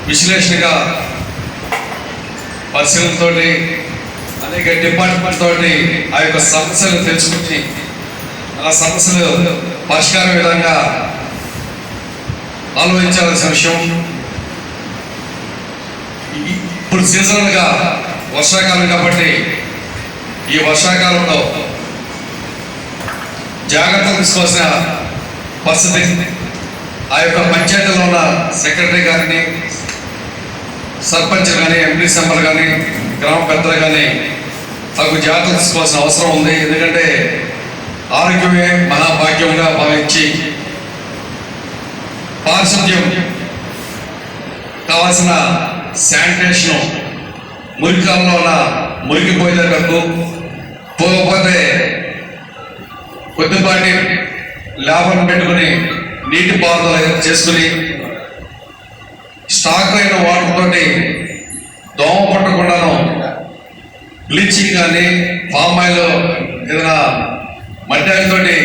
విశ్లేషణగా పరిశీలనతో అనేక డిపార్ట్మెంట్ తోటి ఆ యొక్క సమస్యలు తెలుసుకుని ఆ సమస్యలు పరిష్కారం విధంగా ఆలోచించాల్సిన విషయం. ఇప్పుడు సీజనల్గా వర్షాకాలం కాబట్టి ఈ వర్షాకాలంలో జాగ్రత్తలు తీసుకోవాల్సిన పరిస్థితి. ఆ యొక్క పంచాయతీలో ఉన్న సెక్రటరీ గారిని, సర్పంచ్ కానీ, ఎంపీసీ మెంబర్ కానీ, గ్రామ పెద్దలు కానీ తగు జాగ్రత్తలు తీసుకోవాల్సిన అవసరం ఉంది. ఎందుకంటే ఆరోగ్యమే మహాభాగ్యంగా భావించి పారిశుద్ధ్యం కావాల్సిన శానిటేషన్ మురికాలంలో ఉన్న మురికి పోయేటట్టు పోకపోతే కొద్దిపాటి లాభం పెట్టుకుని నీటి పారుదల చేసుకుని స్టాక్ అయిన వాటర్ తోటి దోమ పట్టకుండాను బ్లీచింగ్ కానీ పామ్ ఆయిల్ ఏదైనా మట్టి ఆయిల్తోటి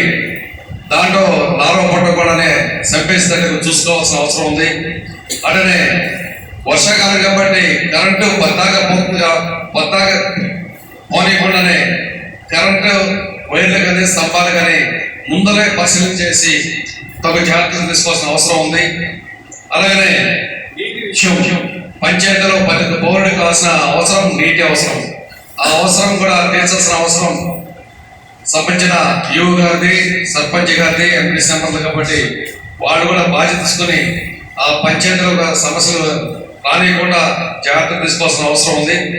దాంట్లో నారవ పట్టకుండానే చంపేసేటట్టు చూసుకోవాల్సిన అవసరం ఉంది. అటనే వర్షాకాలం కాబట్టి కరెంటు బద్దాగా పోనీయకుండానే కరెంటు వైర్లు కానీ స్తంభాలు కానీ ముందరే పరిశీలన చేసి తగు జాగ్రత్తలు తీసుకోవాల్సిన అవసరం ఉంది. అలాగనే పంచాయతీలో ప్రతి పౌరుడికి కావాల్సిన అవసరం నీటి అవసరం. ఆ అవసరం కూడా తీర్చాల్సిన అవసరం సంబంధించిన యువ గారిది, సర్పంచ్ గారిది, ఎంపీసీ మెంబర్లు కాబట్టి వాళ్ళు కూడా బాధ్యత తీసుకుని ఆ పంచాయతీలో సమస్యలు రానియకుండా జాగ్రత్తలు తీసుకోవాల్సిన అవసరం ఉంది.